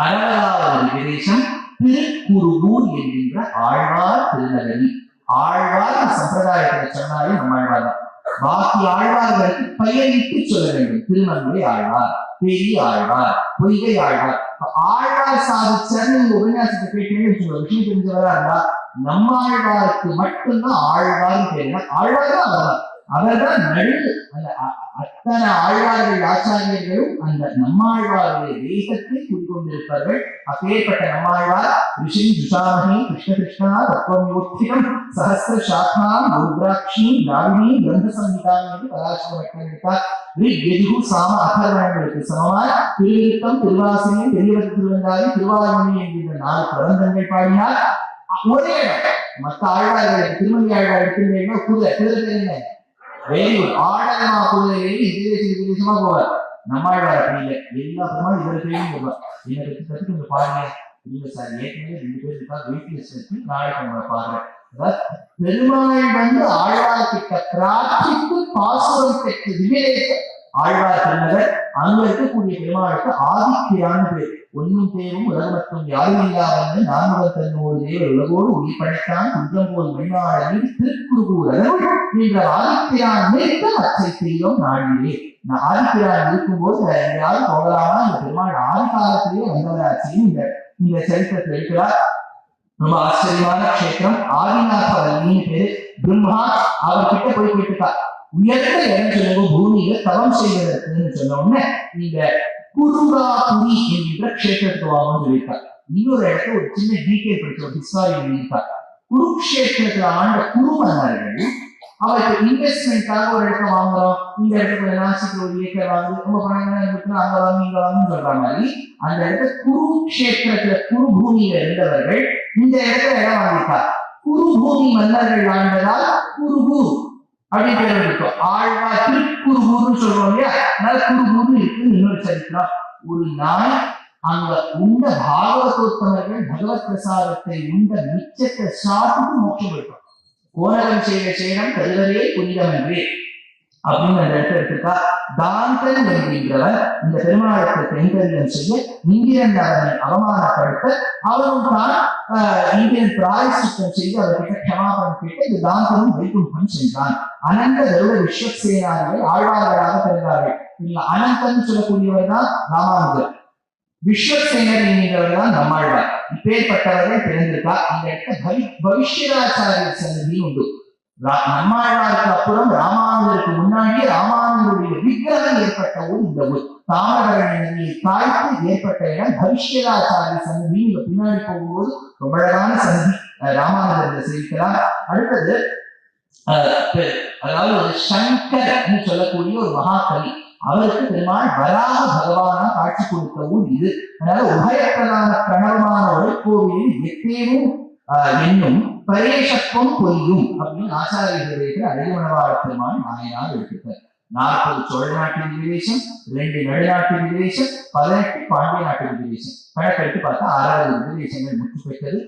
60வது விதேசம் திருக்குருகூர் என்கின்ற ஆழ்வார் திருநகரி. ஆழ்வார் சம்பிரதாயத்தை சொன்னாலே நம்மாழ்வார் தான். பாக்கி ஆழ்வார்களுக்கு பெயரிட்டு சொல்ல வேண்டும். திருமங்கை ஆழ்வார், பெரிய ஆழ்வார், பொய்கை ஆழ்வார். ஆழ்வார் சாதிச்சார் நீங்க உபன்யாசத்தை கேட்டீங்கன்னு சொல்லுங்க. விஷயம் தெரிஞ்சவரா இருந்தா நம்மாழ்வாருக்கு மட்டும்தான் ஆழ்வார் பேருனா ஆழ்வார் தான் அவர்தான். அவர்தான் நடு அந்த அத்தனை ஆழ்வார்கள் ஆச்சாரியர்களும் அந்த நம்மாழ்வாருடைய தேசத்தை கூறிக்கொண்டிருப்பார்கள். அப்பேற்பட்ட நம்மாழ்வார் ரிஷி ஜுஷாமணி கிருஷ்ண கிருஷ்ணா தத்துவயோத்தியம் சஹஸ்ர சாத்மாம் ருத்ராட்சி திராவிணி கிரந்த சம்ஹிதாம் என்று பராசரப்பட்டிருக்கார். ரிக்யஜு சாம அதர்வணங்களுக்கு சமமாய் திருவிருத்தம், திருவாசனையும், பெரியவர் திருவந்தாதி, திருவாரூரணி என்கின்ற 4 பிரபந்தங்கள் பாடினார். ஒரே மற்ற ஆழ்வார்களுக்கு திருமங்கை ஆழ்வார் எடுத்துட்டீங்கன்னா குதிரை என்ன வேலூர் ஆழமா குதிரையிலேயே விதேசமா போவார். நம்மாழ்வார் அப்படி இல்லை, எல்லா பெருமாள் இவர் பேரும் போவார். எனக்கு கற்றுக்கு கொஞ்சம் பாருங்க. இல்ல சார், ஏற்கனவே 2 பேர் இருக்கா, வெயிட்லெஸ் இருக்கு, நாளைக்கு உங்களை பாருங்க. பெருமாள் வந்து ஆழ்வார் கிட்ட பிரார்த்தித்து பாசுரம் பெற்று விவேக ஆழ்வார் திருநகர். அங்க இருக்கக்கூடிய பெருமாளுக்கு ஆதித்யான்னு பேர். ஒன்னும் பேரும் உலகத்தும் யாரும் இல்லாத 4 தன்னோடு தேவர் உலகோடு உயிர் படைத்தான் குன்றம் போல் மணிநாளில் திருக்குறுகூர் என்ற ஆதித்யான் நினைத்த அச்சை செய்யும் நாளிலே. ஆதித்யான் இருக்கும்போது எங்கேயாவது போகலாமா? இந்த பெருமாள் ஆதி காலத்திலேயே வந்தவராட்சியும் இந்த சரித்திரத்தில் இருக்கிறார். ரொம்ப ஆச்சரியமான கஷேத்திரம். ஆதிநாதவல்லின்னு பேரு. பிரம்மா அவர்கிட்ட போய் கேட்டுட்டார், உயர்ந்த இடம் சொல்லுங்க பூமியில தவம் செய்வதற்குன்னு சொன்ன உடனே இந்த குருகாபுரி என்கின்ற கஷேத்திரத்துக்கு வாங்கன்னு சொல்லியிருக்கார். இன்னொரு இடத்துல ஒரு சின்ன டீட்டெயில் படிச்ச ஒரு ஹிஸ்டாரி எழுதியிருக்கார். குருக்ஷேத்திரத்துல ஆண்ட குரு மன்னர்கள் அவருக்கு இன்வெஸ்ட்மெண்ட்காக ஒரு இடத்த வாங்குறோம், இந்த இடத்துல நாசிக்கு ஒரு ஏக்கர் வாங்கி ரொம்ப பணம் இருக்குன்னா அங்க வாங்கி இங்க வாங்கன்னு சொல்ற மாதிரி அந்த இடத்துல குருக்ஷேத்திரத்துல குரு பூமியில இருந்தவர்கள் இந்த இடத்துல இடம் வாங்கிட்டார். குரு பூமி மன்னர்கள் ஆண்டதால் குருகூர் அப்படின்னு பேர் இருக்கும். ஆழ்வார் திருக்குருகூர்னு சொல்றோம் இல்லையா, அதனால குருகூர்னு இருக்கு. இன்னொரு சரித்திரம், ஒரு நாள் அங்க உண்ட பாகவதோத்தமர்கள் பகவத் பிரசாதத்தை உண்ட மிச்சத்தை சாப்பிட்டு மோட்சம் போயிட்டோம். கோணகம் செய்த சேனம் கருவரே புனிதமன்றே அப்படின்னு அந்த இடத்துல எடுத்துக்கா. தாந்தன் என்கின்றவர் இந்த பெருமாளுக்கு கைங்கரியம் செய்ய இந்திரன் அவனை அவமானப்படுத்த அவரும் தான் இந்திரன் பிராயசித்தம் செய்து அவர்கிட்ட க்ஷமாபணம் கேட்டு இந்த தாந்தனும் வைகுண்டம் சென்றான். அனந்த கருட விஸ்வசேனாரிகள் ஆழ்வார்களாக பிறந்தார்கள். நீங்க அனந்தன் சொல்லக்கூடியவர் தான் ராமானுஜர், விஸ்வசேனர் என்கிறவர் தான் நம்மாழ்வார். இப்பேற்பட்டவர்கள் பிறந்திருக்கா. அந்த இடத்துல பவிஷ்யராச்சாரிய சன்னதி உண்டு. நம்மாழ்வாருக்கு அப்புறம் ராமானுஜருக்கு முன்னாடி ராமானுஜருடைய விக்கிரகம் ஏற்பட்ட ஊர் இந்த ஊர். தாமிரபரணி நதியை தாய்த்து ஏற்பட்ட இடம் பவிஷ்யராச்சாரிய சன்னதி. இங்க பின்னாடி போகும்போது ரொம்ப அழகான சன்னதி ராமானுஜர் செய்கிறார். அடுத்தது அதாவது சங்கர் சொல்லக்கூடிய ஒரு மகாகவி, அவருக்கு பெருமாள் வராக பகவானா காட்சி கொடுத்த ஊர் இது. அதனால உபயப்பிரதான பிரணவமான ஒரு கோவிலில் எத்தேவும் என்னும் பரேசத்துவம் பொய்யும் அப்படின்னு ஆச்சாரியர்கள் அழகுமணவாள பெருமாள் நாயனார் எடுத்துட்டார். 40 சோழ நாட்டின் விதேசம், 2 நடுநாட்டின் விதேசம், 18 பாண்டிய நாட்டின் விதேசம். கணக்கெடுத்து பார்த்தா 6 விதேசங்கள் முற்று பெற்றது.